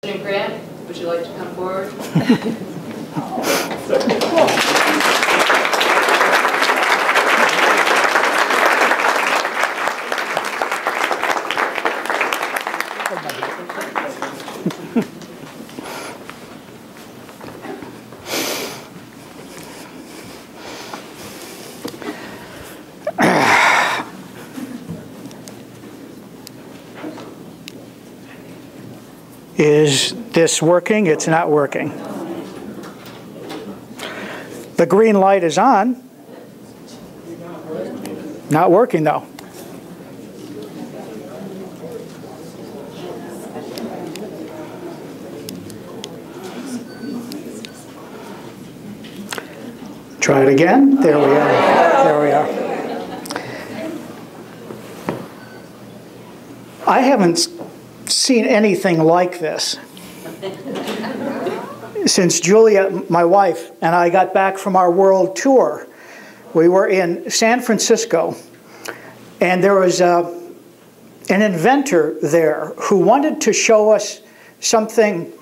Grant, would you like to come forward? Is this working? It's not working. The green light is on. Not working though. Try it again. There we are. There we are. I haven't seen anything like this since Julia, my wife, and I got back from our world tour. We were in San Francisco, and there was an inventor there who wanted to show us something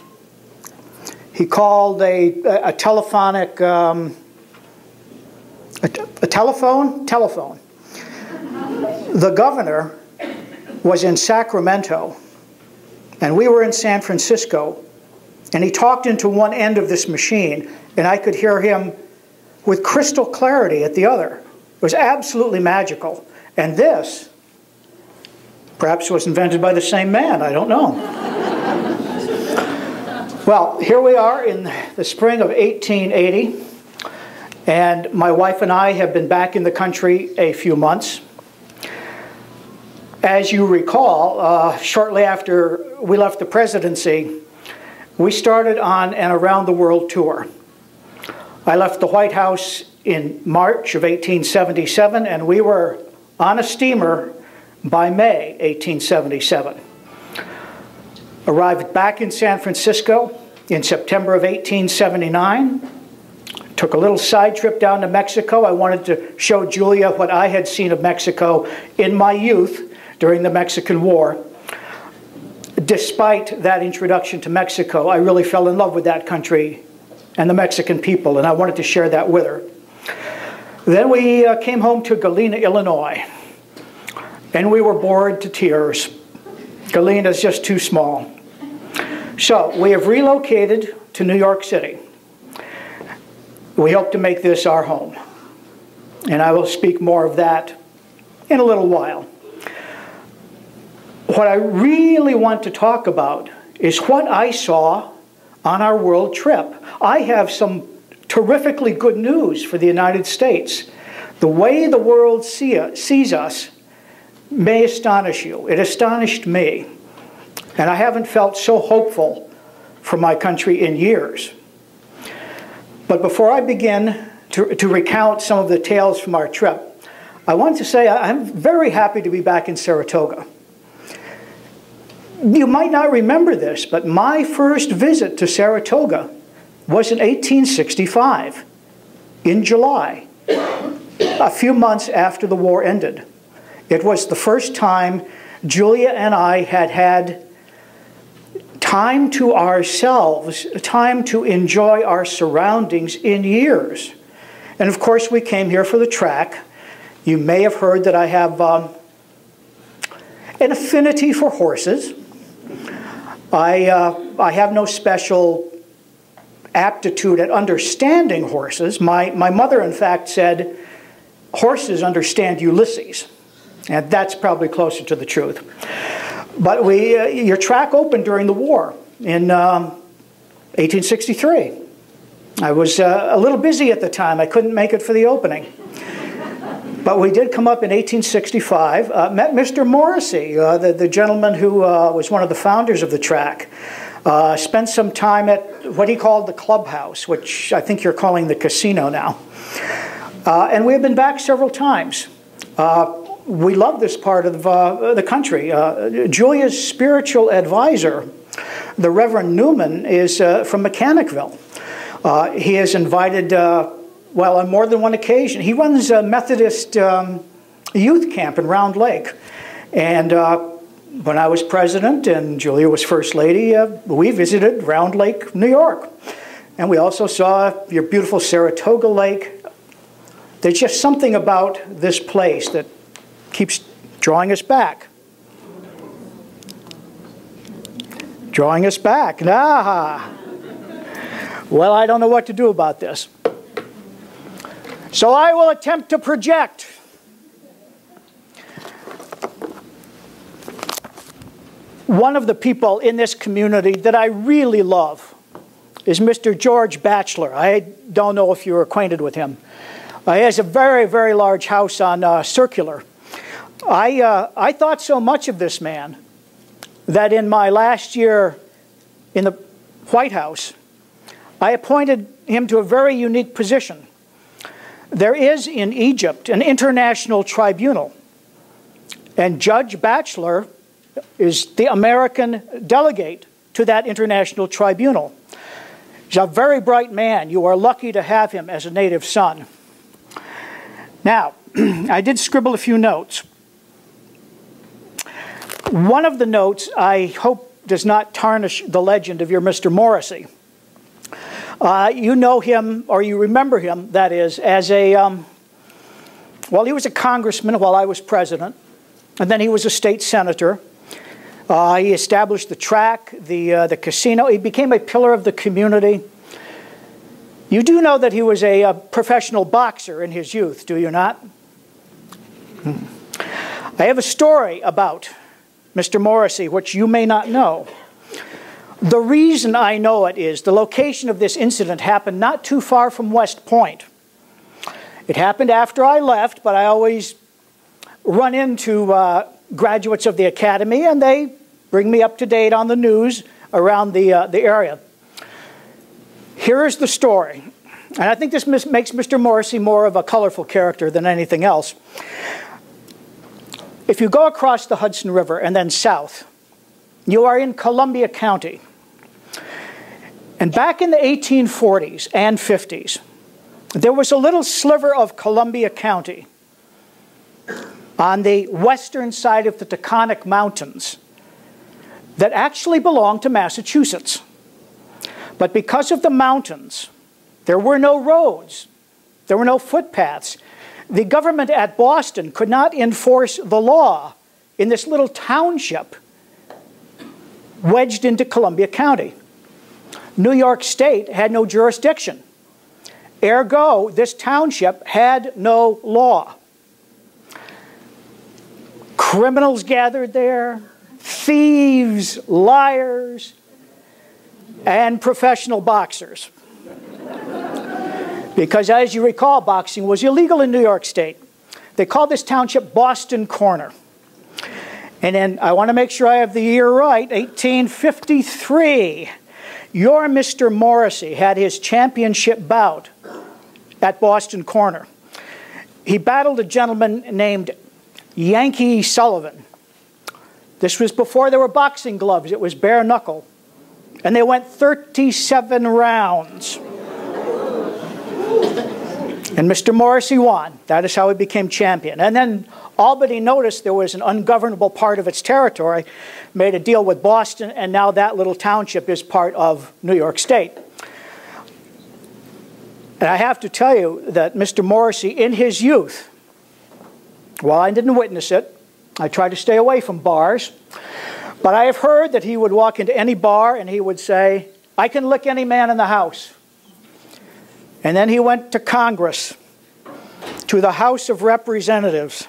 he called a telephonic, a telephone? Telephone. The governor was in Sacramento, and we were in San Francisco, and he talked into one end of this machine, and I could hear him with crystal clarity at the other. It was absolutely magical. And this, perhaps was invented by the same man, I don't know. Well, here we are in the spring of 1880, and my wife and I have been back in the country a few months. As you recall, shortly after we left the presidency, we started on an around-the-world tour. I left the White House in March of 1877, and we were on a steamer by May 1877. Arrived back in San Francisco in September of 1879. Took a little side trip down to Mexico. I wanted to show Julia what I had seen of Mexico in my youth during the Mexican War. Despite that introduction to Mexico, I really fell in love with that country and the Mexican people, and I wanted to share that with her. Then we came home to Galena, Illinois, and we were bored to tears. Galena is just too small. So we have relocated to New York City. We hope to make this our home, and I will speak more of that in a little while. What I really want to talk about is what I saw on our world trip. I have some terrifically good news for the United States. The way the world sees us may astonish you. It astonished me. And I haven't felt so hopeful for my country in years. But before I begin to recount some of the tales from our trip, I want to say I'm very happy to be back in Saratoga. You might not remember this, but my first visit to Saratoga was in 1865, in July, a few months after the war ended. It was the first time Julia and I had had time to ourselves, time to enjoy our surroundings in years. And of course, we came here for the track. You may have heard that I have an affinity for horses. I have no special aptitude at understanding horses. My mother, in fact, said, horses understand Ulysses. And that's probably closer to the truth. But your track opened during the war in 1863. I was a little busy at the time. I couldn't make it for the opening. But we did come up in 1865, met Mr. Morrissey, the gentleman who was one of the founders of the track. Spent some time at what he called the clubhouse, which I think you're calling the casino now. And we have been back several times. We love this part of the country. Julia's spiritual advisor, the Reverend Newman, is from Mechanicville. He has invited, well, on more than one occasion. He runs a Methodist youth camp in Round Lake. And when I was president and Julia was First Lady, we visited Round Lake, New York. And we also saw your beautiful Saratoga Lake. There's just something about this place that keeps drawing us back. Drawing us back. Ah. Well, I don't know what to do about this. So I will attempt to project. One of the people in this community that I really love is Mr. George Batchelor. I don't know if you're acquainted with him. He has a very, very large house on Circular. I thought so much of this man that in my last year in the White House, I appointed him to a very unique position. There is in Egypt an international tribunal, and Judge Batchelor is the American delegate to that international tribunal. He's a very bright man. You are lucky to have him as a native son. Now, I did scribble a few notes. One of the notes I hope does not tarnish the legend of your Mr. Morrissey. You know him, or you remember him, that is, as a, well, he was a congressman while I was president, and then he was a state senator. He established the track, the casino. He became a pillar of the community. You do know that he was a professional boxer in his youth, do you not? I have a story about Mr. Morrissey, which you may not know. The reason I know it is the location of this incident happened not too far from West Point. It happened after I left, but I always run into graduates of the academy, and they bring me up to date on the news around the area. Here is the story, and I think this makes Mr. Morrissey more of a colorful character than anything else. If you go across the Hudson River and then south, you are in Columbia County. And back in the 1840s and 50s, there was a little sliver of Columbia County on the western side of the Taconic Mountains that actually belonged to Massachusetts. But because of the mountains, there were no roads, there were no footpaths. The government at Boston could not enforce the law in this little township wedged into Columbia County. New York State had no jurisdiction. Ergo, this township had no law. Criminals gathered there, thieves, liars, and professional boxers. Because as you recall, boxing was illegal in New York State. They called this township Boston Corner. And then, I want to make sure I have the year right, 1853. Your Mr. Morrissey had his championship bout at Boston Corner. He battled a gentleman named Yankee Sullivan. This was before there were boxing gloves. It was bare knuckle. And they went 37 rounds. And Mr. Morrissey won. That is how he became champion. And then Albany noticed there was an ungovernable part of its territory, made a deal with Boston, and now that little township is part of New York State. And I have to tell you that Mr. Morrissey, in his youth, while I didn't witness it, I tried to stay away from bars, but I have heard that he would walk into any bar and he would say, "I can lick any man in the house." And then he went to Congress, to the House of Representatives,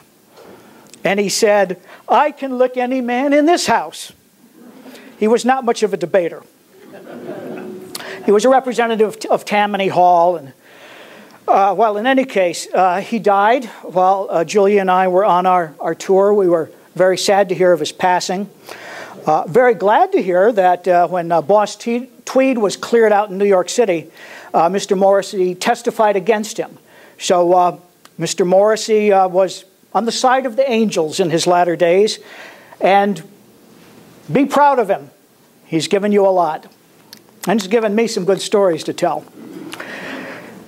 and he said, "I can lick any man in this house." He was not much of a debater. He was a representative of Tammany Hall. And, well, in any case, he died while Julia and I were on our tour. We were very sad to hear of his passing. Very glad to hear that when Boss Tweed was cleared out in New York City, Mr. Morrissey testified against him. So Mr. Morrissey was on the side of the angels in his latter days, and be proud of him. He's given you a lot, and he's given me some good stories to tell.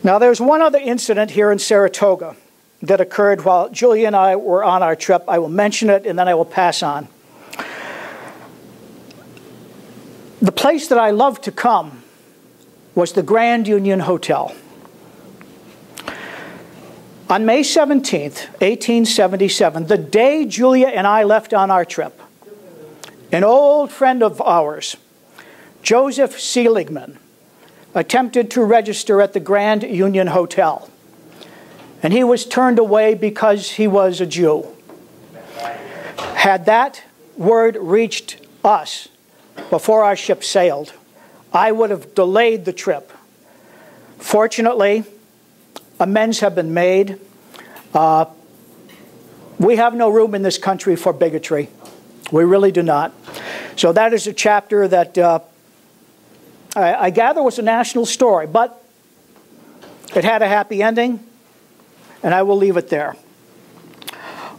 Now, there's one other incident here in Saratoga that occurred while Julia and I were on our trip. I will mention it, and then I will pass on. The place that I loved to come was the Grand Union Hotel. On May 17th, 1877, the day Julia and I left on our trip, an old friend of ours, Joseph Seligman, attempted to register at the Grand Union Hotel. And he was turned away because he was a Jew. Had that word reached us before our ship sailed, I would have delayed the trip. Fortunately, amends have been made. We have no room in this country for bigotry. We really do not. So that is a chapter that I gather was a national story, but it had a happy ending, and I will leave it there.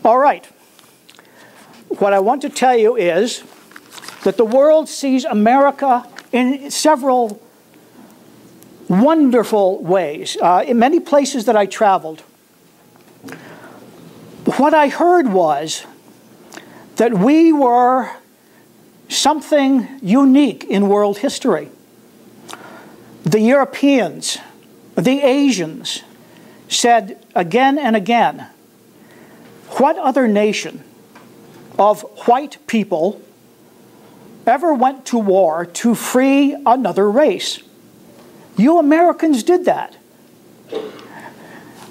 All right. What I want to tell you is that the world sees America in several wonderful ways. In many places that I traveled, what I heard was that we were something unique in world history. The Europeans, the Asians said again and again, what other nation of white people ever went to war to free another race? You Americans did that.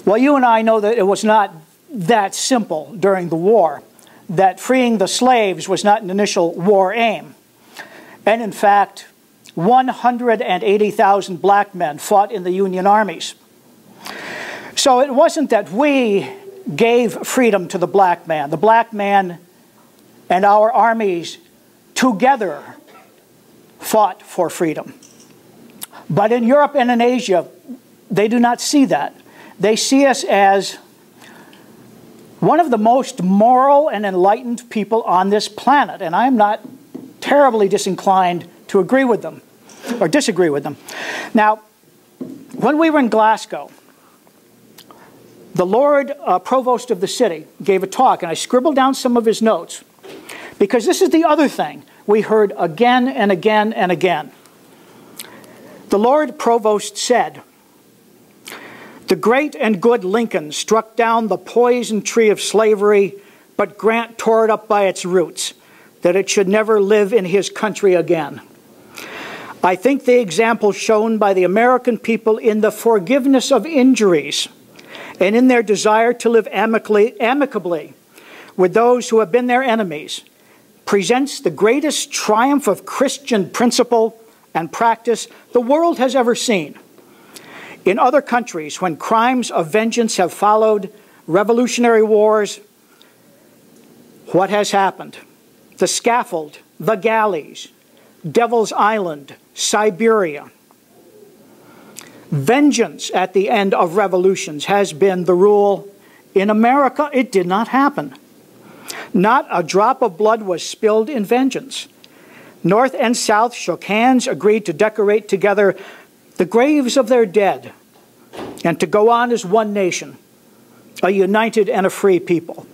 Well, you and I know that it was not that simple during the war, that freeing the slaves was not an initial war aim. And in fact, 180,000 black men fought in the Union armies. So it wasn't that we gave freedom to the black man. The black man and our armies together fought for freedom. But in Europe and in Asia, they do not see that. They see us as one of the most moral and enlightened people on this planet. And I'm not terribly disinclined to agree with them or disagree with them. Now, when we were in Glasgow, the Lord Provost of the city gave a talk, and I scribbled down some of his notes, because this is the other thing we heard again and again and again. The Lord Provost said, "The great and good Lincoln struck down the poison tree of slavery, but Grant tore it up by its roots, that it should never live in his country again. I think the example shown by the American people in the forgiveness of injuries and in their desire to live amicably with those who have been their enemies presents the greatest triumph of Christian principle and practice the world has ever seen. In other countries, when crimes of vengeance have followed revolutionary wars, what has happened? The scaffold, the galleys, Devil's Island, Siberia. Vengeance at the end of revolutions has been the rule. In America, it did not happen. Not a drop of blood was spilled in vengeance. North and South shook hands, agreed to decorate together the graves of their dead, and to go on as one nation, a united and a free people."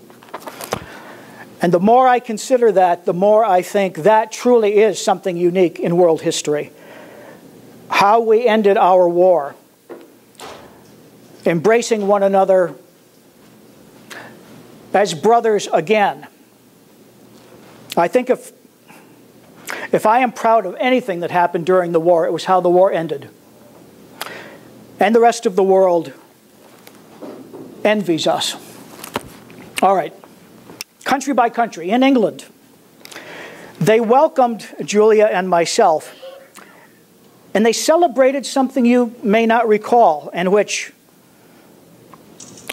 And the more I consider that, the more I think that truly is something unique in world history. How we ended our war, embracing one another as brothers again. I think if I am proud of anything that happened during the war, it was how the war ended. And the rest of the world envies us. All right. Country by country. In England, they welcomed Julia and myself, and they celebrated something you may not recall, and which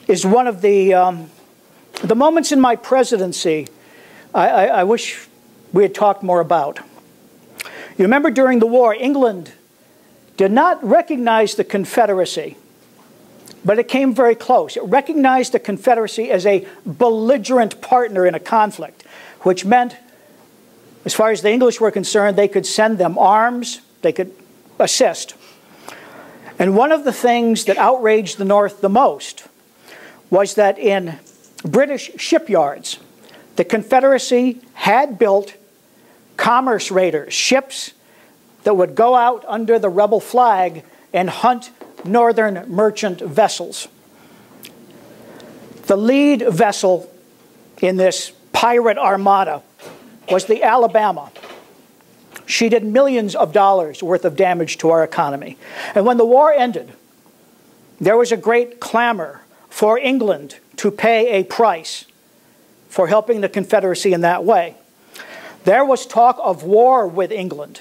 is one of the moments in my presidency I wish we had talked more about. You remember during the war, England did not recognize the Confederacy, but it came very close. It recognized the Confederacy as a belligerent partner in a conflict, which meant, as far as the English were concerned, they could send them arms, they could assist. And one of the things that outraged the North the most was that in British shipyards, the Confederacy had built commerce raiders, ships that would go out under the rebel flag and hunt northern merchant vessels. The lead vessel in this pirate armada was the Alabama. She did millions of dollars worth of damage to our economy. And when the war ended, there was a great clamor for England to pay a price for helping the Confederacy in that way. There was talk of war with England.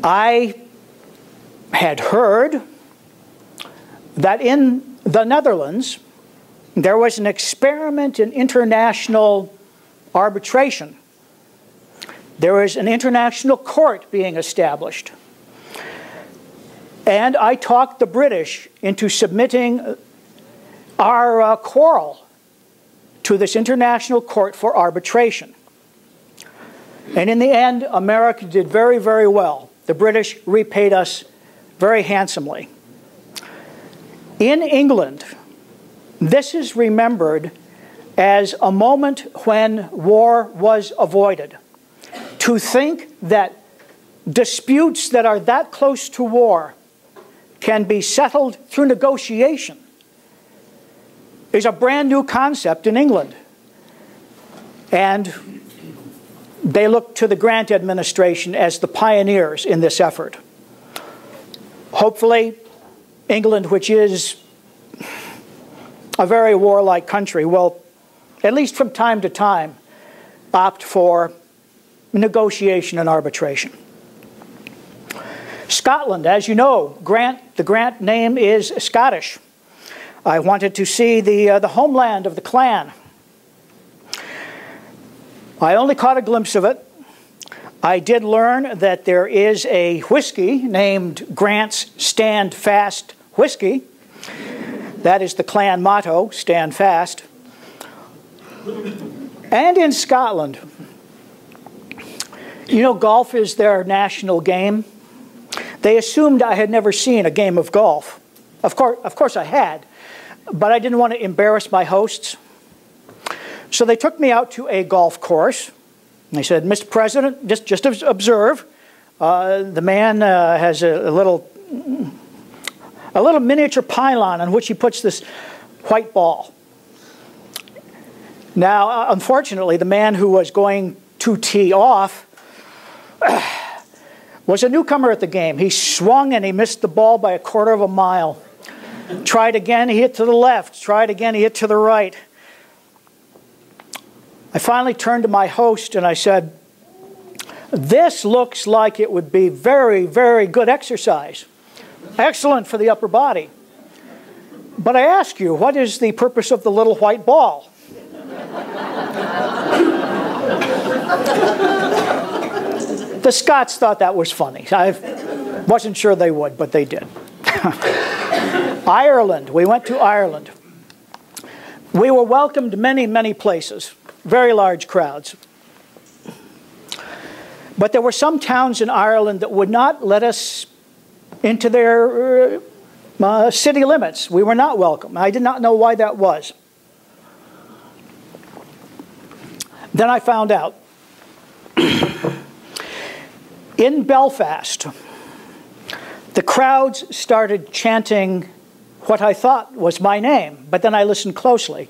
I had heard that in the Netherlands there was an experiment in international arbitration. There was an international court being established. And I talked the British into submitting our quarrel to this international court for arbitration. And in the end, America did very, very well. The British repaid us very handsomely. In England, this is remembered as a moment when war was avoided. To think that disputes that are that close to war can be settled through negotiation is a brand new concept in England. And they look to the Grant administration as the pioneers in this effort. Hopefully, England, which is a very warlike country, will, at least from time to time, opt for negotiation and arbitration. Scotland, as you know, the Grant name is Scottish. I wanted to see the homeland of the clan. I only caught a glimpse of it. I did learn that there is a whiskey named Grant's Stand Fast Whiskey. That is the clan motto, stand fast. And in Scotland, you know, golf is their national game. They assumed I had never seen a game of golf. Of course I had, but I didn't want to embarrass my hosts. So they took me out to a golf course. They said, Mr. President, just observe. The man has a little miniature pylon on which he puts this white ball. Now, unfortunately, the man who was going to tee off was a newcomer at the game. He swung and he missed the ball by 1/4 of a mile. Tried again, he hit to the left. Tried again, he hit to the right. I finally turned to my host and I said, this looks like it would be very, very good exercise. Excellent for the upper body. But I ask you, what is the purpose of the little white ball? The Scots thought that was funny. I wasn't sure they would, but they did. Ireland. We went to Ireland. We were welcomed many, many places. Very large crowds. But there were some towns in Ireland that would not let us into their city limits. We were not welcome. I did not know why that was. Then I found out. In Belfast, the crowds started chanting what I thought was my name, but then I listened closely.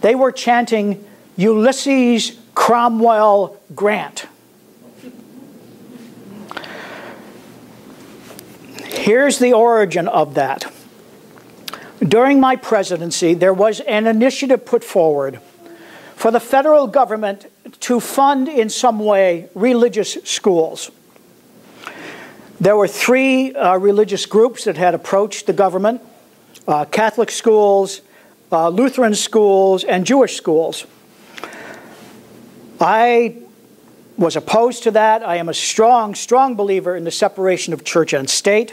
They were chanting Ulysses Cromwell Grant. Here's the origin of that. During my presidency, there was an initiative put forward for the federal government to fund in some way religious schools. There were 3 religious groups that had approached the government: Catholic schools, Lutheran schools, and Jewish schools. I was opposed to that. I am a strong, strong believer in the separation of church and state.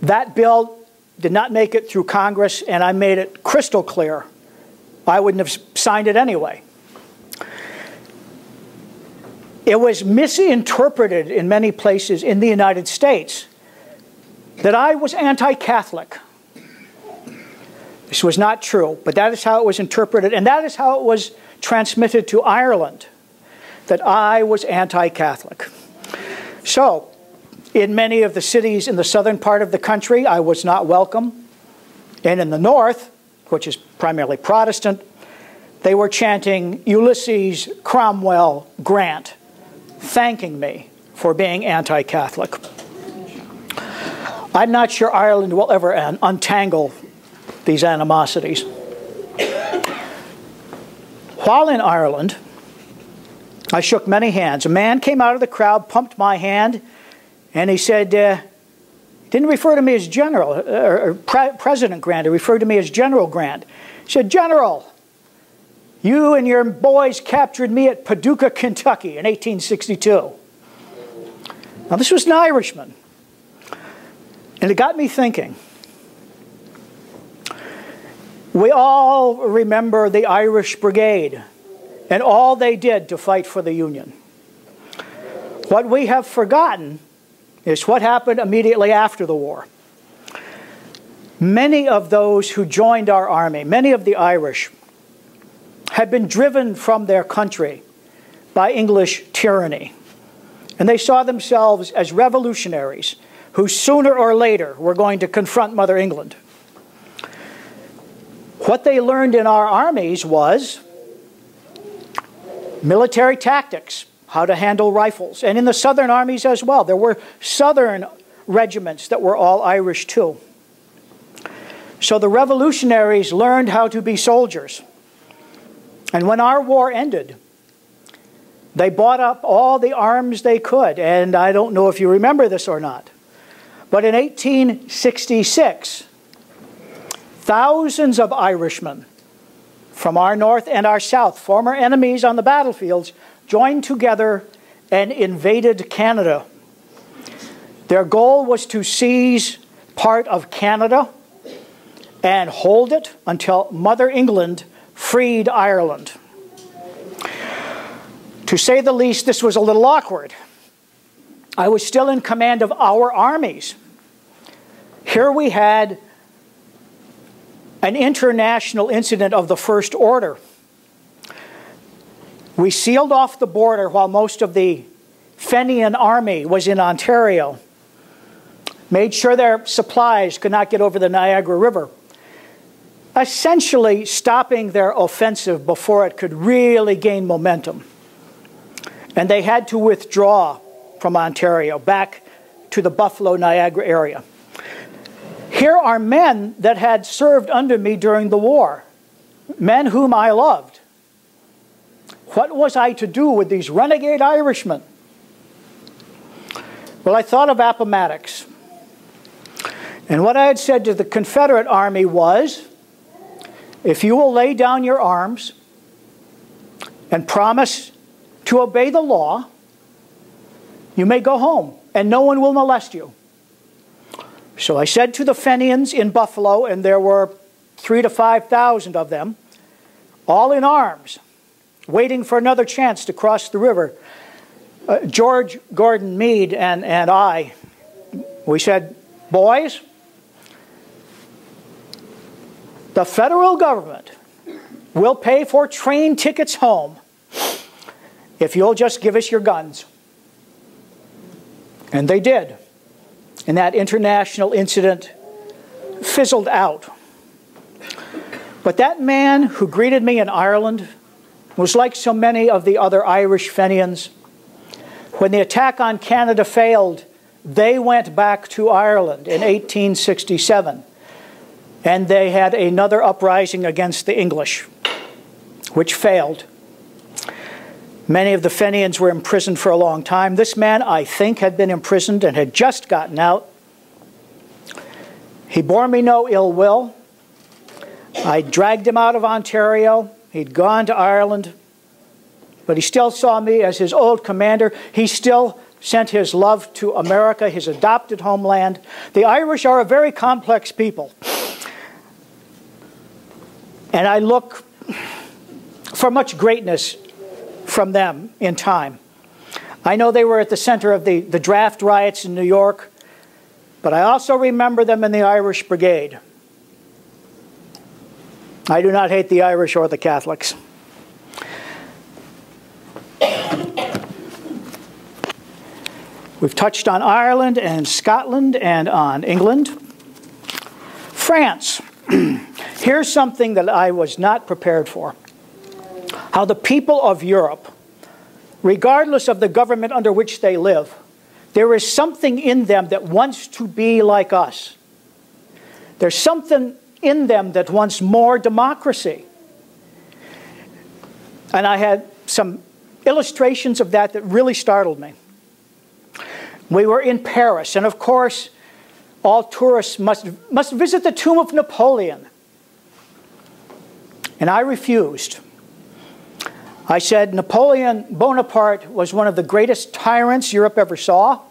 That bill did not make it through Congress, and I made it crystal clear I wouldn't have signed it anyway. It was misinterpreted in many places in the United States that I was anti-Catholic. This was not true, but that is how it was interpreted, and that is how it was transmitted to Ireland. that I was anti-Catholic. So, in many of the cities in the southern part of the country, I was not welcome. And in the north, which is primarily Protestant, they were chanting Ulysses Cromwell Grant, thanking me for being anti-Catholic. I'm not sure Ireland will ever untangle these animosities. While in Ireland, I shook many hands. A man came out of the crowd, pumped my hand, and he said, didn't refer to me as General, or President Grant, he referred to me as General Grant. He said, General, you and your boys captured me at Paducah, Kentucky in 1862. Now this was an Irishman. And it got me thinking. We all remember the Irish Brigade and all they did to fight for the Union. What we have forgotten is what happened immediately after the war. Many of those who joined our army, many of the Irish, had been driven from their country by English tyranny. And they saw themselves as revolutionaries who sooner or later were going to confront Mother England. What they learned in our armies was military tactics, how to handle rifles, and in the southern armies as well. There were southern regiments that were all Irish too. So the revolutionaries learned how to be soldiers. And when our war ended, they bought up all the arms they could. And I don't know if you remember this or not, but in 1866, thousands of Irishmen from our north and our south, former enemies on the battlefields, joined together and invaded Canada. Their goal was to seize part of Canada and hold it until Mother England freed Ireland. To say the least, this was a little awkward. I was still in command of our armies. Here we had an international incident of the first order. We sealed off the border while most of the Fenian army was in Ontario. Made sure their supplies could not get over the Niagara River. Essentially stopping their offensive before it could really gain momentum. And they had to withdraw from Ontario back to the Buffalo, Niagara area. Here are men that had served under me during the war, men whom I loved. What was I to do with these renegade Irishmen? Well, I thought of Appomattox. And what I had said to the Confederate Army was, if you will lay down your arms and promise to obey the law, you may go home and no one will molest you. So I said to the Fenians in Buffalo, and there were 3,000 to 5,000 of them, all in arms, waiting for another chance to cross the river. George Gordon Meade and I, we said, boys, the federal government will pay for train tickets home if you'll just give us your guns. And they did. And that international incident fizzled out. But that man who greeted me in Ireland was like so many of the other Irish Fenians. When the attack on Canada failed, they went back to Ireland in 1867. And they had another uprising against the English, which failed. Many of the Fenians were imprisoned for a long time. This man, I think, had been imprisoned and had just gotten out. He bore me no ill will. I dragged him out of Ontario. He'd gone to Ireland. But he still saw me as his old commander. He still sent his love to America, his adopted homeland. The Irish are a very complex people. And I look for much greatness from them in time. I know they were at the center of the draft riots in New York, but I also remember them in the Irish Brigade. I do not hate the Irish or the Catholics. We've touched on Ireland and Scotland and on England. France. Here's something that I was not prepared for. How the people of Europe, regardless of the government under which they live, there is something in them that wants to be like us. There's something in them that wants more democracy. And I had some illustrations of that that really startled me. We were in Paris, and of course, all tourists must visit the tomb of Napoleon. And I refused. I said Napoleon Bonaparte was one of the greatest tyrants Europe ever saw.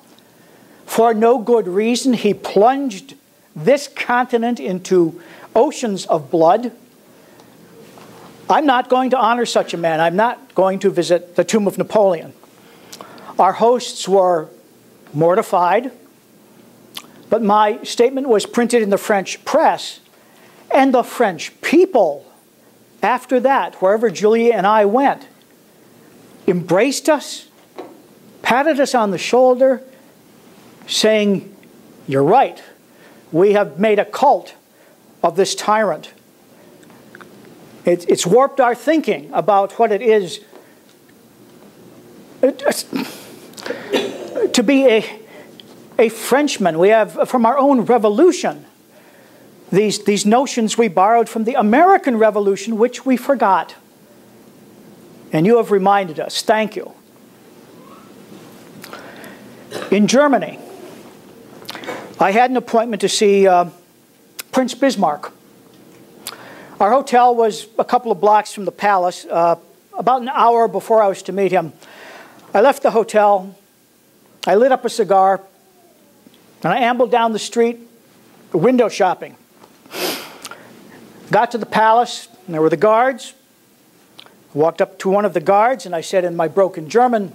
For no good reason, he plunged this continent into oceans of blood. I'm not going to honor such a man. I'm not going to visit the tomb of Napoleon. Our hosts were mortified, but my statement was printed in the French press, and the French people, after that, wherever Julia and I went, embraced us, patted us on the shoulder, saying, "You're right. We have made a cult of this tyrant." It's warped our thinking about what it is to be a Frenchman. We have, from our own revolution, these notions we borrowed from the American Revolution, which we forgot. And you have reminded us. Thank you. In Germany, I had an appointment to see Prince Bismarck. Our hotel was a couple of blocks from the palace. About an hour before I was to meet him, I left the hotel, I lit up a cigar, and I ambled down the street, window shopping. Got to the palace, and there were the guards. I walked up to one of the guards, and I said in my broken German,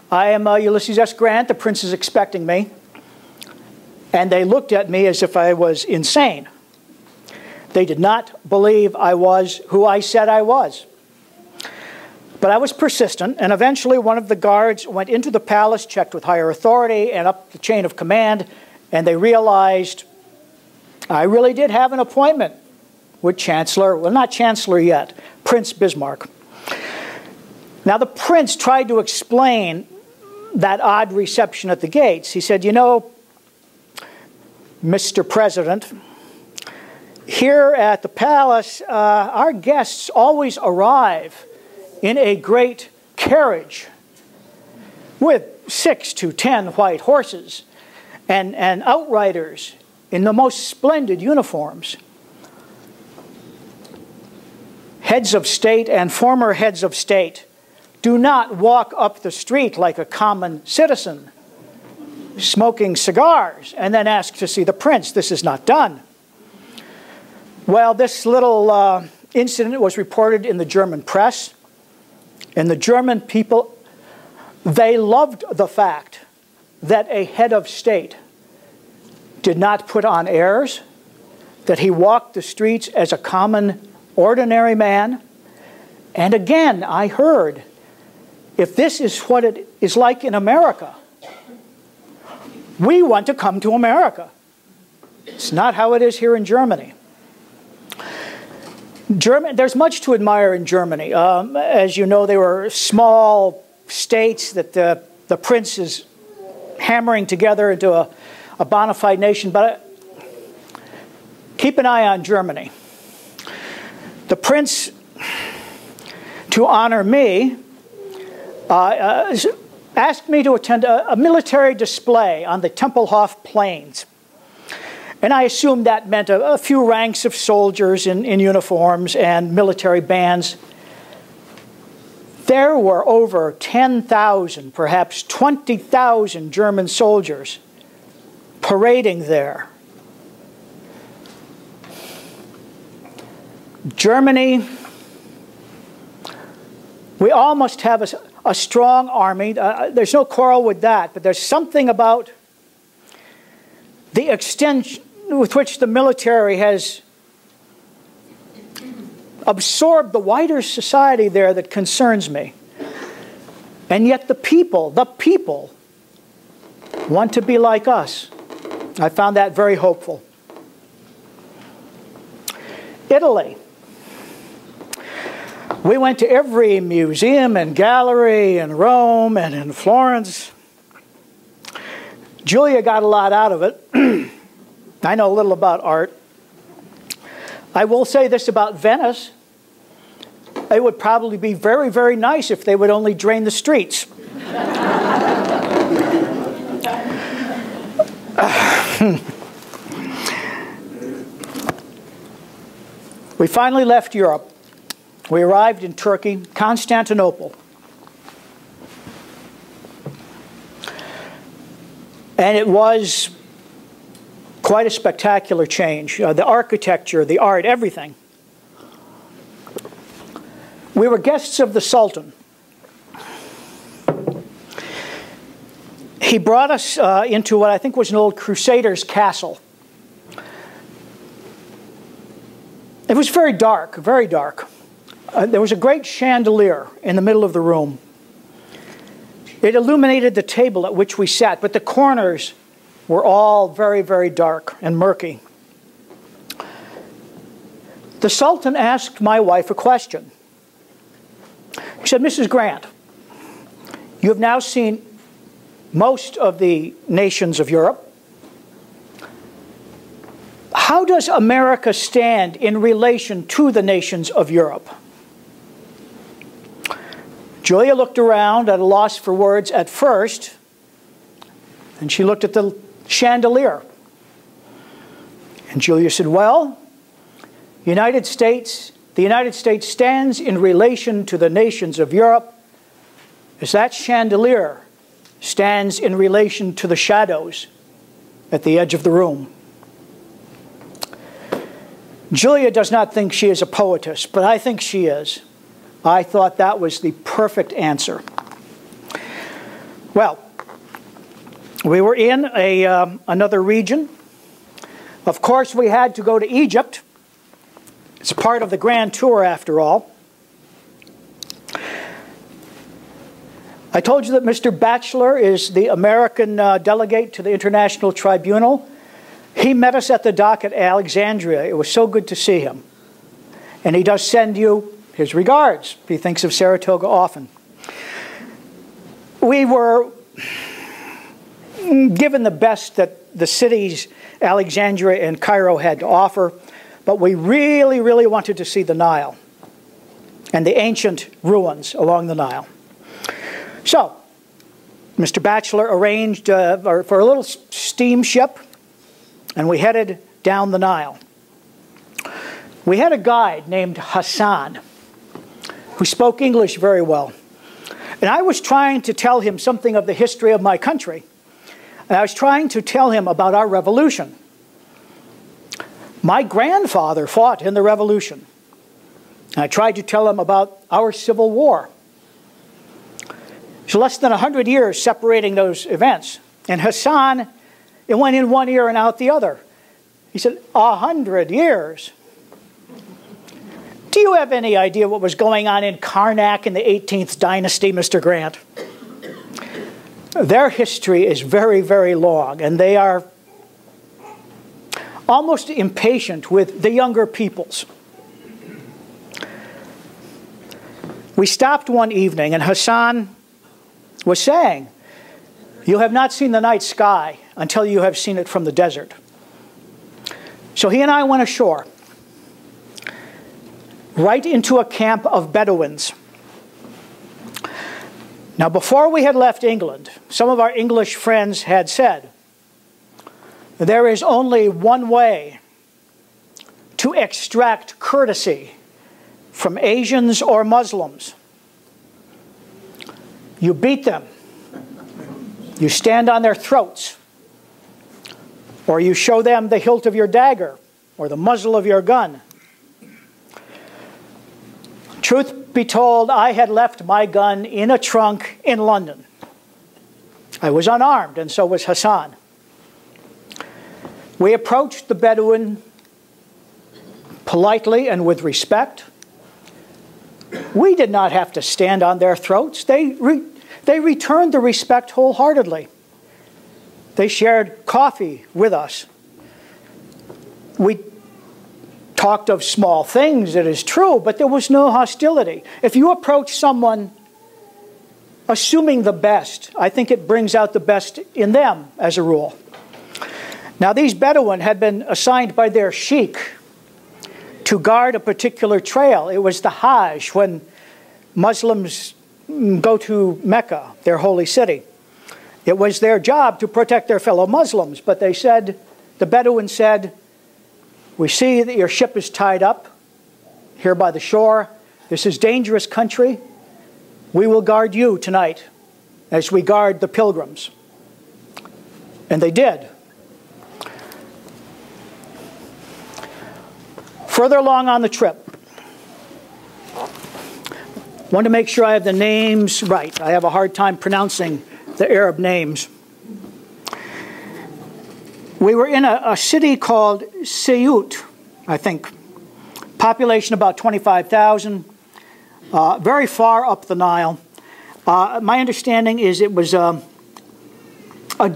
"I am Ulysses S. Grant, the prince is expecting me." And they looked at me as if I was insane. They did not believe I was who I said I was. But I was persistent, and eventually one of the guards went into the palace, checked with higher authority and up the chain of command, and they realized I really did have an appointment with Chancellor, well, not Chancellor yet, Prince Bismarck. Now the prince tried to explain that odd reception at the gates. He said, "You know, Mr. President, here at the palace, our guests always arrive in a great carriage with 6 to 10 white horses and outriders in the most splendid uniforms. Heads of state and former heads of state do not walk up the street like a common citizen, smoking cigars, and then ask to see the prince. This is not done." Well, this little incident was reported in the German press, and the German people, they loved the fact that a head of state did not put on airs, that he walked the streets as a common, ordinary man. And again, I heard, if this is what it is like in America, we want to come to America. It's not how it is here in Germany. There's much to admire in Germany. As you know, they were small states that the prince is hammering together into a bona fide nation. But keep an eye on Germany. The prince, to honor me, asked me to attend a military display on the Tempelhof Plains. And I assumed that meant a few ranks of soldiers in uniforms and military bands. There were over 10,000, perhaps 20,000 German soldiers parading there. Germany, we all must have a strong army. There's no quarrel with that, but there's something about the extent with which the military has absorbed the wider society there that concerns me. And yet the people want to be like us. I found that very hopeful. Italy. We went to every museum and gallery in Rome and in Florence. Julia got a lot out of it. I know a little about art. I will say this about Venice. It would probably be very, very nice if they would only drain the streets. We finally left Europe. We arrived in Turkey, Constantinople. And it was quite a spectacular change. The architecture, the art, everything. We were guests of the Sultan. He brought us into what I think was an old Crusaders' castle. It was very dark, very dark. There was a great chandelier in the middle of the room. It illuminated the table at which we sat, but the corners were all very, very dark and murky. The Sultan asked my wife a question. He said, "Mrs. Grant, you have now seen most of the nations of Europe. How does America stand in relation to the nations of Europe?" Julia looked around at a loss for words at first, and she looked at the chandelier. And Julia said, "Well, the United States stands in relation to the nations of Europe as that chandelier stands in relation to the shadows at the edge of the room." Julia does not think she is a poetess, but I think she is. I thought that was the perfect answer. Well, we were in another region. Of course, we had to go to Egypt. It's part of the grand tour, after all. I told you that Mr. Batchelor is the American delegate to the International Tribunal. He met us at the dock at Alexandria. It was so good to see him. And he does send you his regards. He thinks of Saratoga often. We were given the best that the cities Alexandria and Cairo had to offer, but we really, really wanted to see the Nile and the ancient ruins along the Nile. So, Mr. Batchelor arranged for a little steamship, and we headed down the Nile. We had a guide named Hassan who spoke English very well. And I was trying to tell him something of the history of my country. And I was trying to tell him about our revolution. My grandfather fought in the revolution. And I tried to tell him about our Civil War. There's less than 100 years separating those events. And Hassan, it went in one ear and out the other. He said, 100 years? Do you have any idea what was going on in Karnak in the 18th dynasty, Mr. Grant? Their history is very, very long, and they are almost impatient with the younger peoples. We stopped one evening, and Hassan was saying, "You have not seen the night sky until you have seen it from the desert." So he and I went ashore, right into a camp of Bedouins. Now, before we had left England, some of our English friends had said, there is only one way to extract courtesy from Asians or Muslims. You beat them. You stand on their throats. Or you show them the hilt of your dagger or the muzzle of your gun. Truth be told, I had left my gun in a trunk in London. I was unarmed, and so was Hassan. We approached the Bedouin politely and with respect. We did not have to stand on their throats. They returned the respect wholeheartedly. They shared coffee with us. We talked of small things, it is true, but there was no hostility. If you approach someone assuming the best, I think it brings out the best in them as a rule. Now, these Bedouin had been assigned by their sheikh to guard a particular trail. It was the Hajj, when Muslims go to Mecca, their holy city. It was their job to protect their fellow Muslims, but they said, the Bedouin said, we see that your ship is tied up here by the shore. This is dangerous country. We will guard you tonight as we guard the pilgrims. And they did. Further along on the trip, I want to make sure I have the names right. I have a hard time pronouncing the Arab names. We were in a city called Sayut, I think. Population about 25,000, very far up the Nile. My understanding is it was a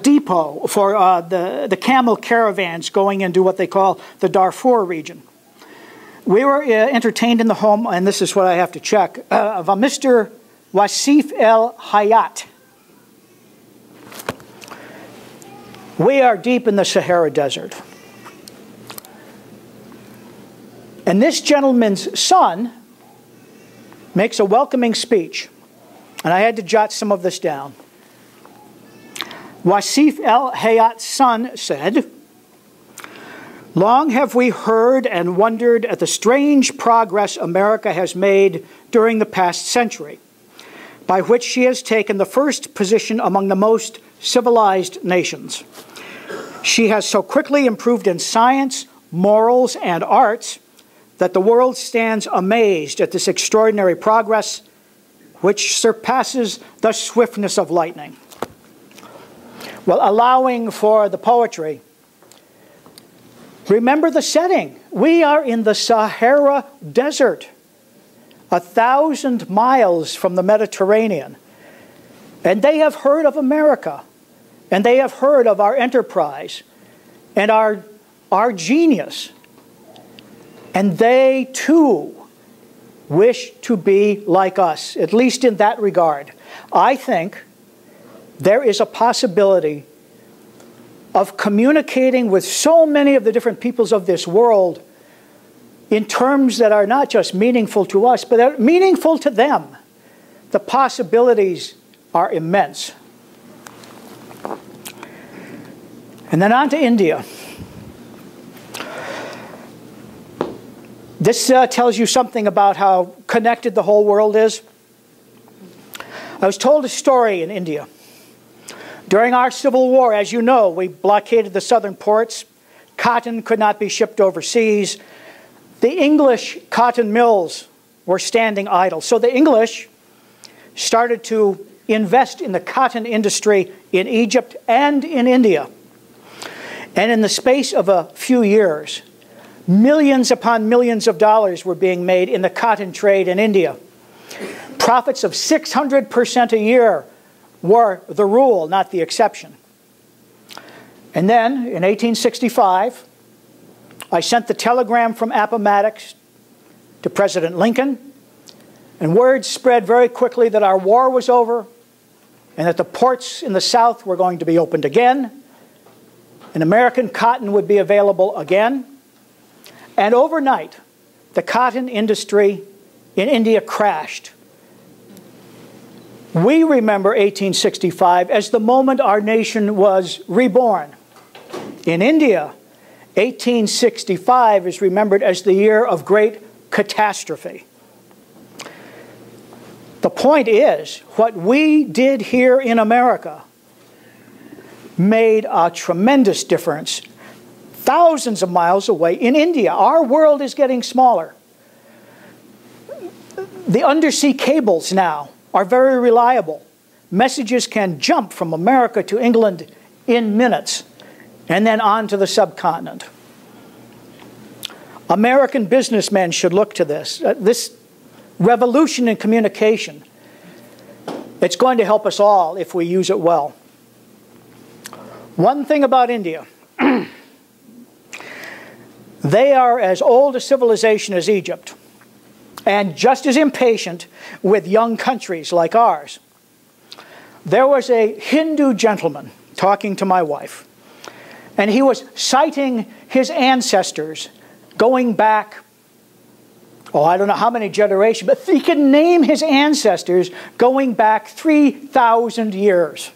depot for the camel caravans going into what they call the Darfur region. We were entertained in the home, and this is what I have to check, of a Mr. Wasif El Hayat. We are deep in the Sahara Desert. And this gentleman's son makes a welcoming speech. And I had to jot some of this down. Wasif El Hayat's son said, "Long have we heard and wondered at the strange progress America has made during the past century, by which she has taken the first position among the most civilized nations. She has so quickly improved in science, morals, and arts that the world stands amazed at this extraordinary progress, which surpasses the swiftness of lightning." Well, allowing for the poetry, remember the setting. We are in the Sahara Desert, 1,000 miles from the Mediterranean. And they have heard of America. And they have heard of our enterprise and our genius. And they, too, wish to be like us, at least in that regard. I think there is a possibility of communicating with so many of the different peoples of this world in terms that are not just meaningful to us, but are meaningful to them. The possibilities are immense. And then on to India. This tells you something about how connected the whole world is. I was told a story in India. During our Civil War, as you know, we blockaded the southern ports. Cotton could not be shipped overseas. The English cotton mills were standing idle. So the English started to invest in the cotton industry in Egypt and in India. And in the space of a few years, millions upon millions of dollars were being made in the cotton trade in India. Profits of 600% a year were the rule, not the exception. And then, in 1865, I sent the telegram from Appomattox to President Lincoln, and word spread very quickly that our war was over and that the ports in the South were going to be opened again, and American cotton would be available again. And overnight, the cotton industry in India crashed. We remember 1865 as the moment our nation was reborn. In India, 1865 is remembered as the year of great catastrophe. The point is, what we did here in America made a tremendous difference thousands of miles away in India. Our world is getting smaller. The undersea cables now are very reliable. Messages can jump from America to England in minutes and then on to the subcontinent. American businessmen should look to this. This revolution in communication, it's going to help us all if we use it well. One thing about India, they are as old a civilization as Egypt, and just as impatient with young countries like ours. There was a Hindu gentleman talking to my wife, and he was citing his ancestors going back, oh, I don't know how many generations, but he could name his ancestors going back 3,000 years.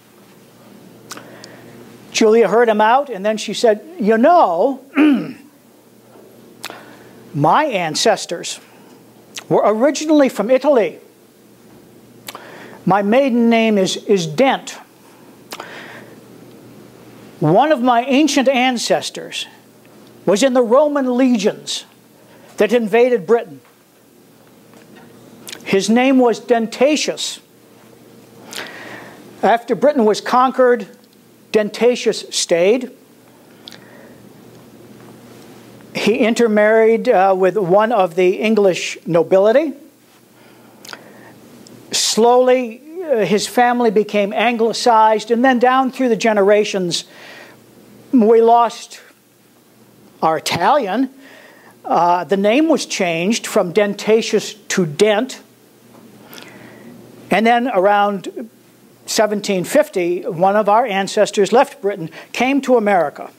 Julia heard him out, and then she said, you know, my ancestors were originally from Italy. My maiden name is Dent. One of my ancient ancestors was in the Roman legions that invaded Britain. His name was Dentatius. After Britain was conquered, Dentatius stayed. He intermarried with one of the English nobility. Slowly, his family became anglicized, and then down through the generations, we lost our Italian. The name was changed from Dentatius to Dent. And then around 1750, one of our ancestors left Britain, came to America.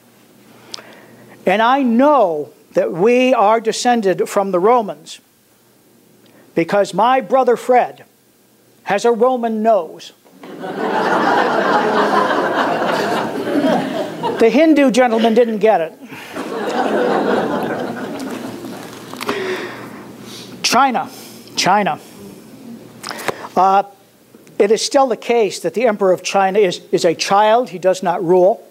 And I know that we are descended from the Romans because my brother Fred has a Roman nose. The Hindu gentleman didn't get it. China. It is still the case that the Emperor of China is a child. He does not rule.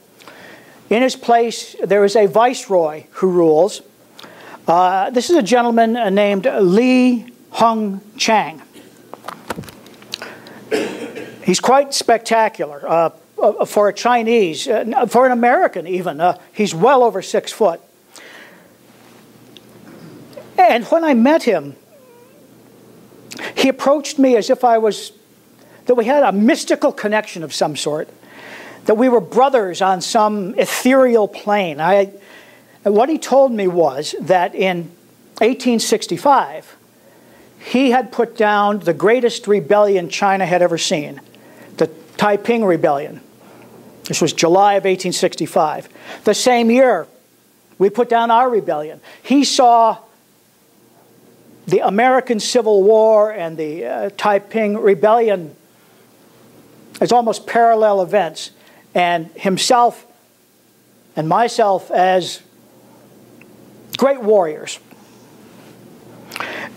In his place, there is a viceroy who rules. This is a gentleman named Li Hung Chang. He's quite spectacular. For a Chinese, for an American even, he's well over 6 foot. And when I met him, he approached me as if that we had a mystical connection of some sort, that we were brothers on some ethereal plane. What he told me was that in 1865, he had put down the greatest rebellion China had ever seen, the Taiping Rebellion. This was July of 1865. The same year, we put down our rebellion. He saw the American Civil War and the Taiping Rebellion as almost parallel events, and himself and myself as great warriors.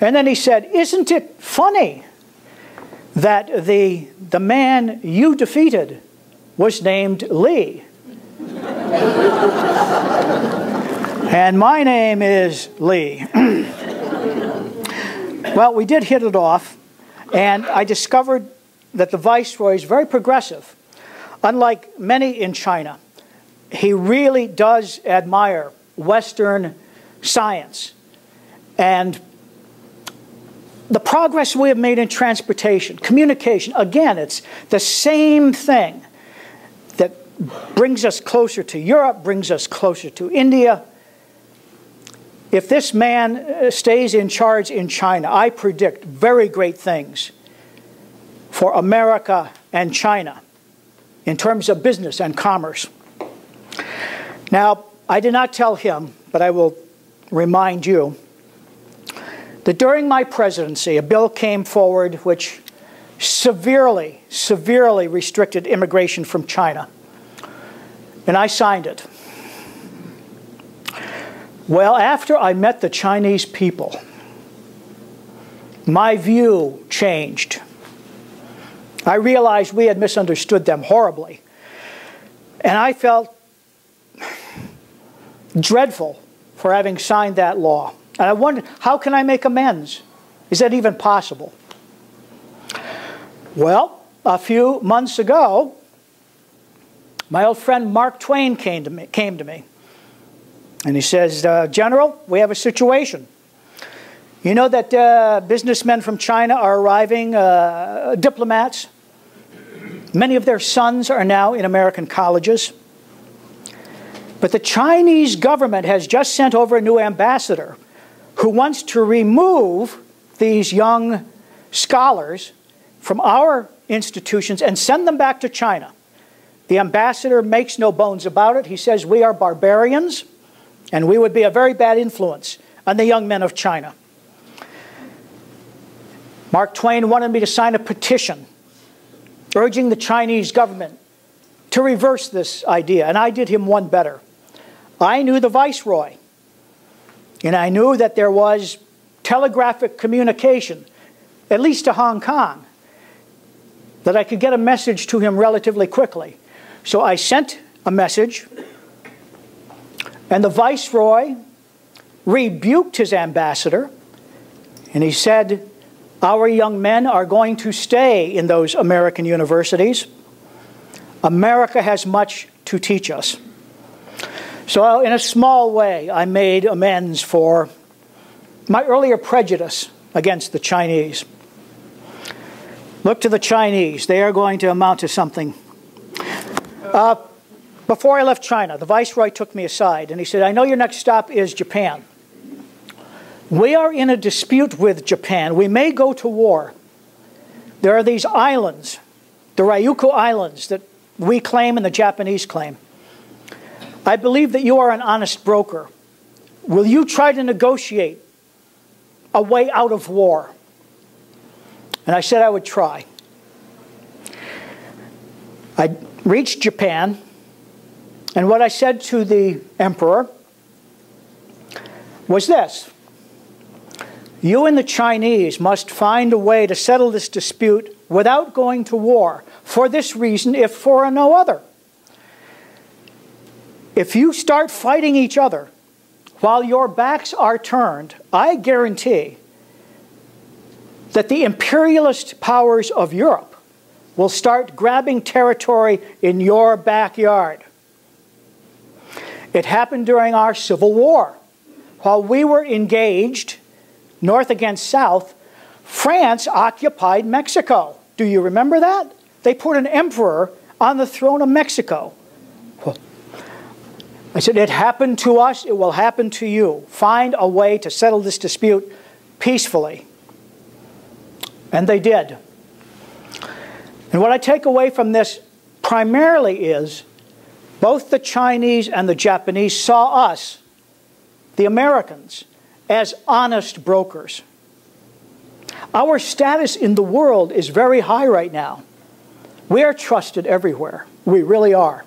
And then he said, "Isn't it funny that the man you defeated was named Lee? And my name is Lee." Well, we did hit it off, and I discovered that the viceroy is very progressive. Unlike many in China, he really does admire Western science and the progress we have made in transportation, communication. Again, it's the same thing that brings us closer to Europe, brings us closer to India. If this man stays in charge in China, I predict very great things for America and China in terms of business and commerce. Now, I did not tell him, but I will remind you that during my presidency, a bill came forward which severely restricted immigration from China. And I signed it. Well, after I met the Chinese people, my view changed. I realized we had misunderstood them horribly. And I felt dreadful for having signed that law. And I wondered, how can I make amends? Is that even possible? Well, a few months ago, my old friend Mark Twain came to me. And he says, "General, we have a situation. You know that businessmen from China are arriving, diplomats. Many of their sons are now in American colleges. But the Chinese government has just sent over a new ambassador who wants to remove these young scholars from our institutions and send them back to China. The ambassador makes no bones about it. He says we are barbarians and we would be a very bad influence on the young men of China. Mark Twain wanted me to sign a petition urging the Chinese government to reverse this idea, and I did him one better. I knew the viceroy, and I knew that there was telegraphic communication, at least to Hong Kong, that I could get a message to him relatively quickly. So I sent a message, and the viceroy rebuked his ambassador, and he said, our young men are going to stay in those American universities. America has much to teach us. So in a small way, I made amends for my earlier prejudice against the Chinese. Look to the Chinese. They are going to amount to something. Before I left China, the viceroy took me aside and he said, I know your next stop is Japan. We are in a dispute with Japan. We may go to war. There are these islands, the Ryukyu Islands, that we claim and the Japanese claim. I believe that you are an honest broker. Will you try to negotiate a way out of war? And I said I would try. I reached Japan, and what I said to the emperor was this: you and the Chinese must find a way to settle this dispute without going to war, for this reason, if for no other. If you start fighting each other while your backs are turned, I guarantee that the imperialist powers of Europe will start grabbing territory in your backyard. It happened during our Civil War. While we were engaged north against south, France occupied Mexico. Do you remember that? They put an emperor on the throne of Mexico. I said, it happened to us, it will happen to you. Find a way to settle this dispute peacefully. And they did. And what I take away from this primarily is both the Chinese and the Japanese saw us, the Americans, as honest brokers. Our status in the world is very high right now. We are trusted everywhere. We really are.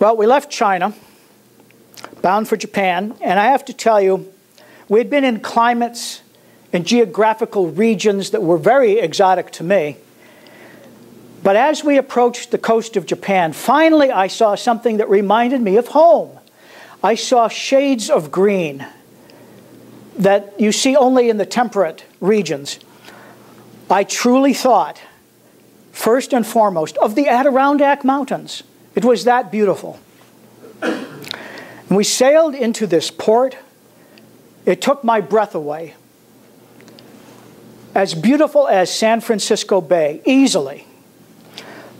Well, we left China, bound for Japan, and I have to tell you, we had been in climates and geographical regions that were very exotic to me. But as we approached the coast of Japan, finally I saw something that reminded me of home. I saw shades of green that you see only in the temperate regions. I truly thought, first and foremost, of the Adirondack Mountains. It was that beautiful. And we sailed into this port. It took my breath away. As beautiful as San Francisco Bay, easily.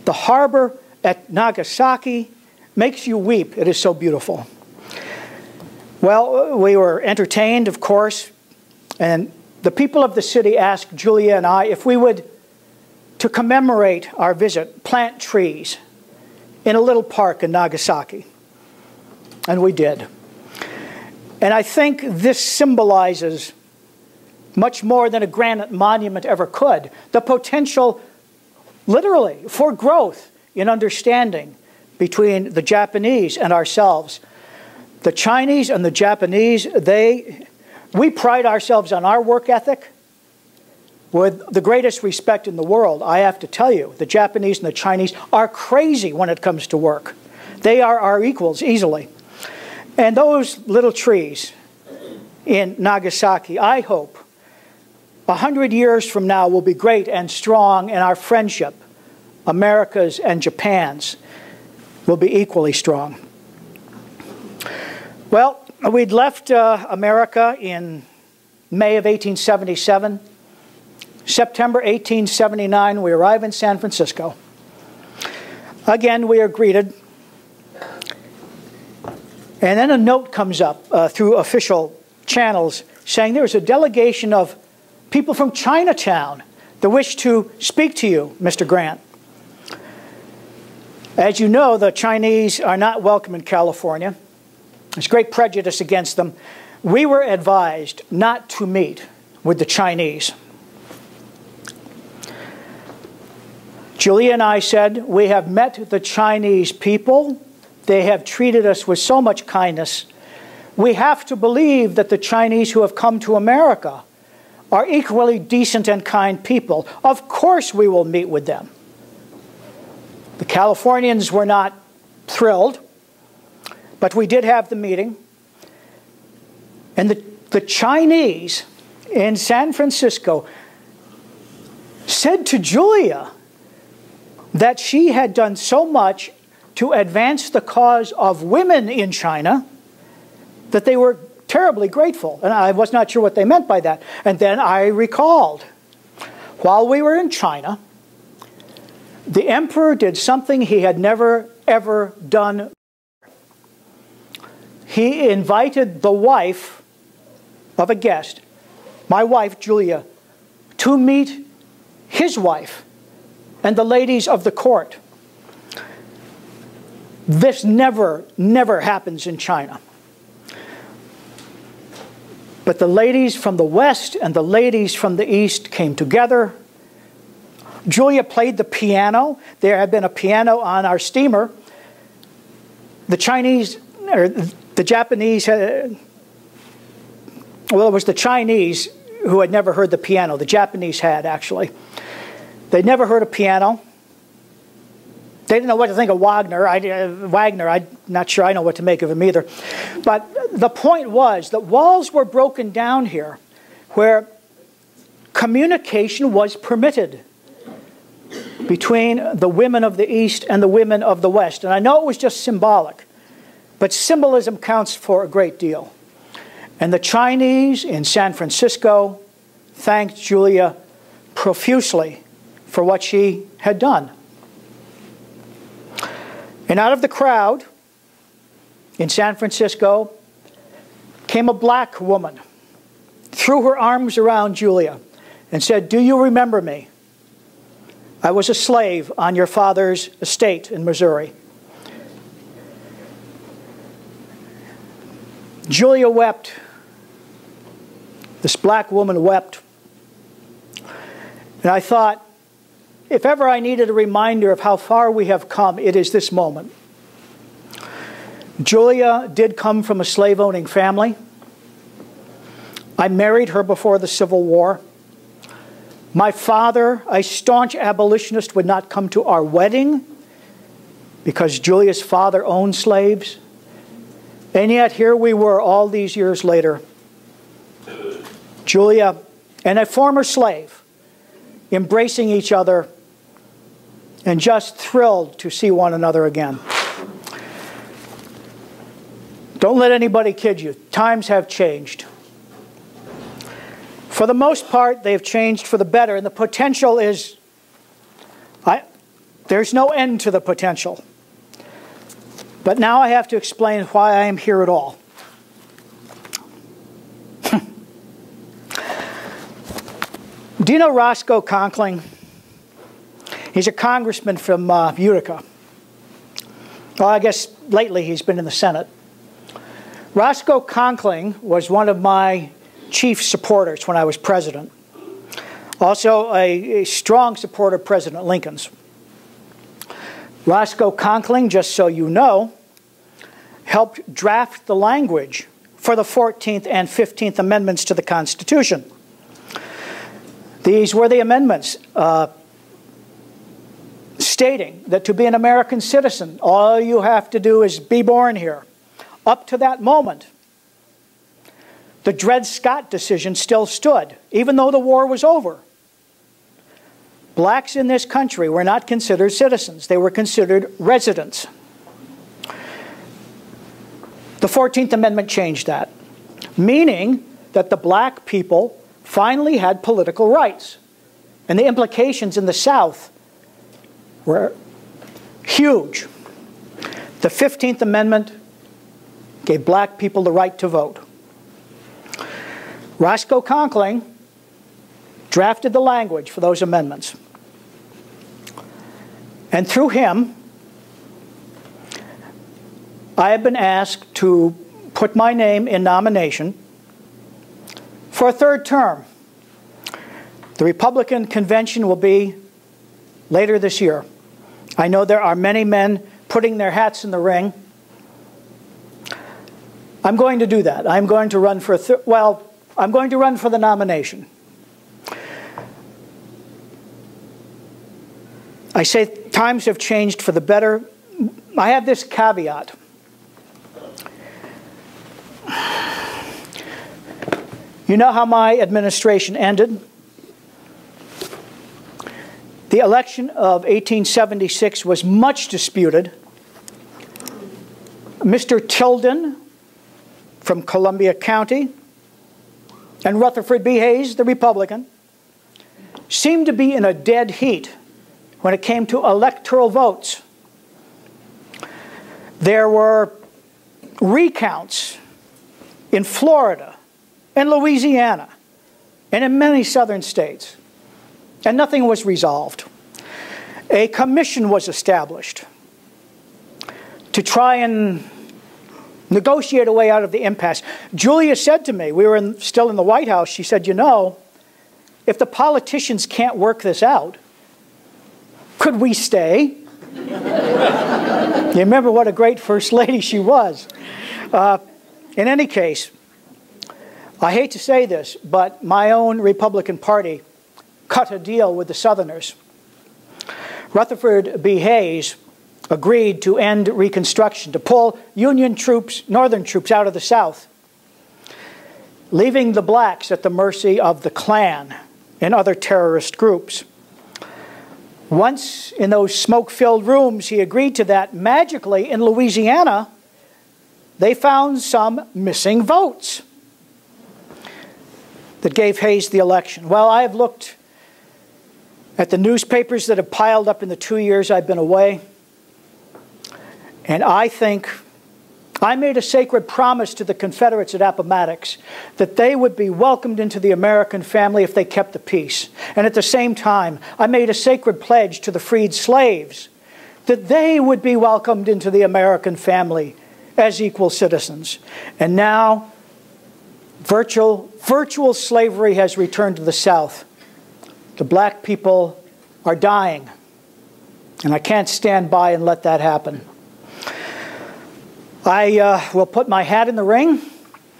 The harbor at Nagasaki makes you weep. It is so beautiful. Well, we were entertained, of course, and the people of the city asked Julia and I if we would, to commemorate our visit, plant trees in a little park in Nagasaki. And we did. And I think this symbolizes much more than a granite monument ever could, the potential, literally, for growth in understanding between the Japanese and ourselves. The Chinese and the Japanese, we pride ourselves on our work ethic with the greatest respect in the world. I have to tell you, the Japanese and the Chinese are crazy when it comes to work. They are our equals easily. And those little trees in Nagasaki, I hope, 100 years from now will be great and strong, and our friendship, America's and Japan's, will be equally strong. Well, we'd left America in May of 1877. September 1879, we arrive in San Francisco. Again, we are greeted And then a note comes up through official channels saying there's a delegation of people from Chinatown that wish to speak to you, Mr. Grant. As you know, the Chinese are not welcome in California. There's great prejudice against them. We were advised not to meet with the Chinese. Julia and I said, we have met the Chinese people. They have treated us with so much kindness. We have to believe that the Chinese who have come to America are equally decent and kind people. Of course we will meet with them. The Californians were not thrilled, but we did have the meeting. And the Chinese in San Francisco said to Julia that she had done so much to advance the cause of women in China that they were terribly grateful. And I was not sure what they meant by that. And then I recalled, while we were in China, the emperor did something he had never, ever done. He invited the wife of a guest, my wife, Julia, to meet his wife and the ladies of the court. This never, never happens in China. But the ladies from the West and the ladies from the East came together. Julia played the piano. There had been a piano on our steamer. The Chinese, or the Japanese, well, it was the Chinese who had never heard the piano. The Japanese had, actually. They'd never heard a piano. They didn't know what to think of Wagner. I'm not sure I know what to make of him either. But the point was that walls were broken down here where communication was permitted between the women of the East and the women of the West. And I know it was just symbolic, but symbolism counts for a great deal. And the Chinese in San Francisco thanked Julia profusely for what she had done. And out of the crowd in San Francisco came a black woman, threw her arms around Julia and said, "Do you remember me? I was a slave on your father's estate in Missouri." Julia wept. This black woman wept. And I thought, if ever I needed a reminder of how far we have come, it is this moment. Julia did come from a slave-owning family. I married her before the Civil War. My father, a staunch abolitionist, would not come to our wedding because Julia's father owned slaves. And yet here we were all these years later. Julia and a former slave embracing each other and just thrilled to see one another again. Don't let anybody kid you. Times have changed. For the most part, they have changed for the better, and the potential is, there's no end to the potential. But now I have to explain why I am here at all. Do you know Roscoe Conkling? He's a congressman from Utica. Well, I guess lately he's been in the Senate. Roscoe Conkling was one of my chief supporters when I was president. Also a strong supporter of President Lincoln's. Roscoe Conkling, just so you know, helped draft the language for the 14th and 15th Amendments to the Constitution. These were the amendments stating that to be an American citizen, all you have to do is be born here. Up to that moment, the Dred Scott decision still stood, even though the war was over. Blacks in this country were not considered citizens. They were considered residents. The 14th Amendment changed that, meaning that the black people finally had political rights. And the implications in the South were huge. The 15th Amendment gave black people the right to vote. Roscoe Conkling drafted the language for those amendments. And through him, I have been asked to put my name in nomination for a third term. The Republican convention will be later this year. I know there are many men putting their hats in the ring. I'm going to do that. I'm going to run for I'm going to run for the nomination. I say times have changed for the better. I have this caveat. You know how my administration ended? The election of 1876 was much disputed. Mr. Tilden from Columbia County and Rutherford B. Hayes, the Republican, seemed to be in a dead heat when it came to electoral votes. There were recounts in Florida and Louisiana and in many southern states, and nothing was resolved. A commission was established to try and negotiate a way out of the impasse. Julia said to me, we were still in the White House, she said, you know, if the politicians can't work this out, could we stay? You remember what a great first lady she was. In any case, I hate to say this, but my own Republican Party cut a deal with the Southerners. Rutherford B. Hayes agreed to end Reconstruction, to pull Union troops, Northern troops, out of the South, leaving the blacks at the mercy of the Klan and other terrorist groups. Once in those smoke-filled rooms he agreed to that, magically in Louisiana, they found some missing votes that gave Hayes the election. Well, I have looked at the newspapers that have piled up in the 2 years I've been away, and I think I made a sacred promise to the Confederates at Appomattox that they would be welcomed into the American family if they kept the peace. And at the same time, I made a sacred pledge to the freed slaves that they would be welcomed into the American family as equal citizens. And now, virtual slavery has returned to the South. The black people are dying, and I can't stand by and let that happen. I will put my hat in the ring.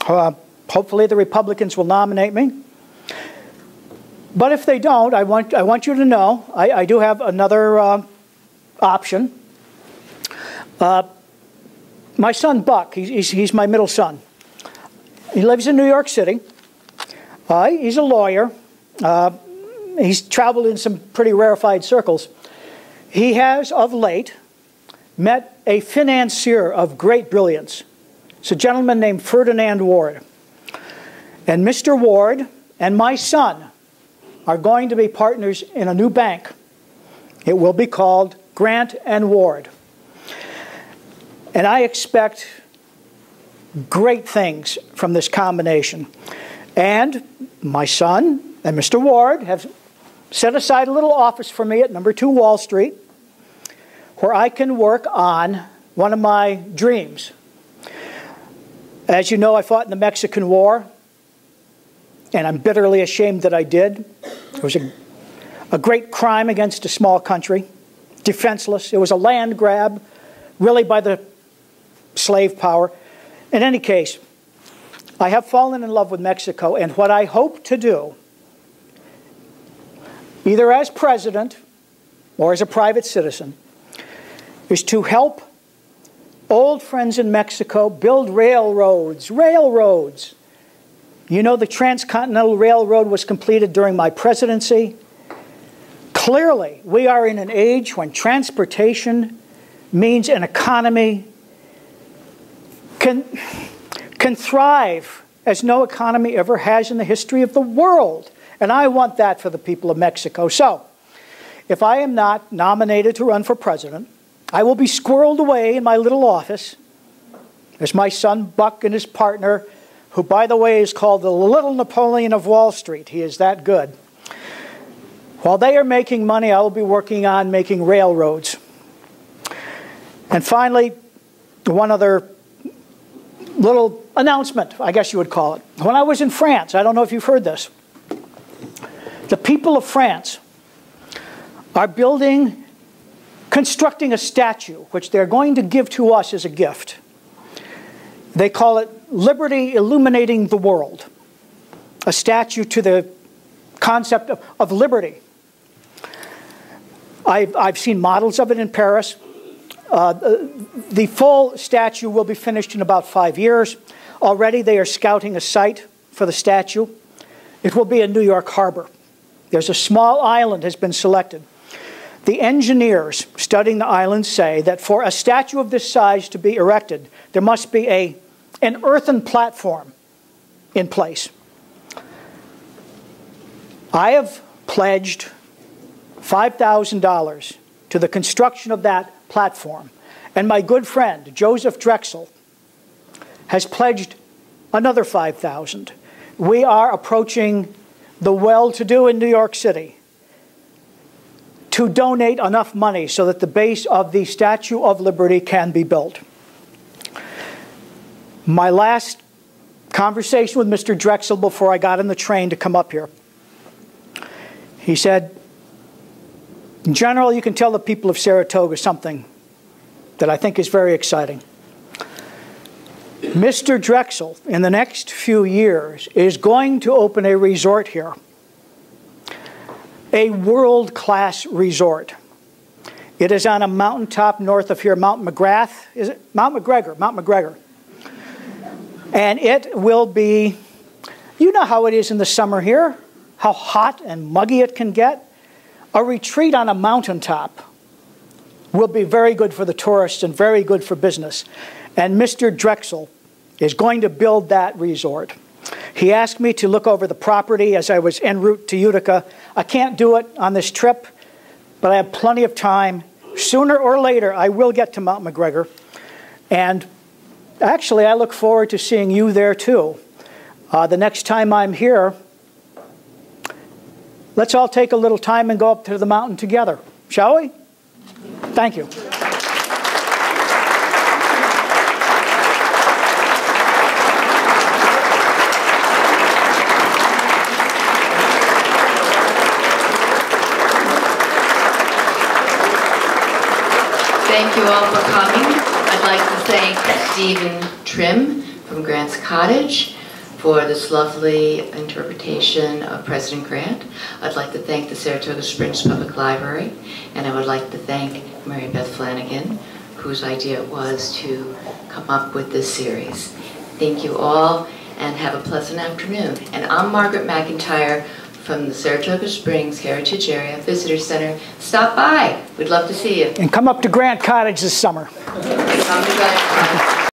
Hopefully the Republicans will nominate me. But if they don't, I want you to know I do have another option. My son Buck, he's my middle son. He lives in New York City. He's a lawyer. He's traveled in some pretty rarefied circles. He has, of late, met a financier of great brilliance. It's a gentleman named Ferdinand Ward. And Mr. Ward and my son are going to be partners in a new bank. It will be called Grant and Ward. And I expect great things from this combination. And my son and Mr. Ward have set aside a little office for me at number 2 Wall Street, where I can work on one of my dreams. As you know, I fought in the Mexican War, and I'm bitterly ashamed that I did. It was a great crime against a small country, defenseless. It was a land grab, really by the slave power. In any case, I have fallen in love with Mexico, and what I hope to do, either as president or as a private citizen, is to help old friends in Mexico build railroads. You know, the Transcontinental Railroad was completed during my presidency. Clearly, we are in an age when transportation means an economy can thrive as no economy ever has in the history of the world. And I want that for the people of Mexico. So, if I am not nominated to run for president, I will be squirreled away in my little office There's my son Buck and his partner, who, by the way, is called the Little Napoleon of Wall Street. He is that good. While they are making money, I will be working on making railroads. And finally, one other little announcement, I guess you would call it. When I was in France, I don't know if you've heard this, the people of France are constructing a statue, which they're going to give to us as a gift. They call it Liberty Illuminating the World, a statue to the concept of liberty. I've seen models of it in Paris. The full statue will be finished in about 5 years. Already they are scouting a site for the statue. It will be in New York Harbor. There's a small island has been selected. The engineers studying the island say that for a statue of this size to be erected, there must be an earthen platform in place. I have pledged $5,000 to the construction of that platform. And my good friend, Joseph Drexel, has pledged another $5,000. We are approaching the well-to-do in New York City to donate enough money so that the base of the Statue of Liberty can be built. My last conversation with Mr. Drexel before I got on the train to come up here, he said, in general, you can tell the people of Saratoga something that I think is very exciting. Mr. Drexel, in the next few years, is going to open a resort here, a world-class resort. It is on a mountaintop north of here, Mount McGrath, is it? Mount McGregor, Mount McGregor. And it will be, you know how it is in the summer here, how hot and muggy it can get. A retreat on a mountaintop will be very good for the tourists and very good for business. And Mr. Drexel is going to build that resort. He asked me to look over the property as I was en route to Utica. I can't do it on this trip, but I have plenty of time. Sooner or later, I will get to Mount McGregor. And actually, I look forward to seeing you there too. The next time I'm here, let's all take a little time and go up to the mountain together, shall we? Thank you. Thank you all for coming. I'd like to thank Stephen Trimm from Grant's Cottage for this lovely interpretation of President Grant. I'd like to thank the Saratoga Springs Public Library, and I would like to thank Mary Beth Flanagan, whose idea it was to come up with this series. Thank you all, and have a pleasant afternoon. And I'm Margaret McIntyre from the Saratoga Springs Heritage Area Visitor Center. Stop by. We'd love to see you. And come up to Grant Cottage this summer. Come to Grant Cottage.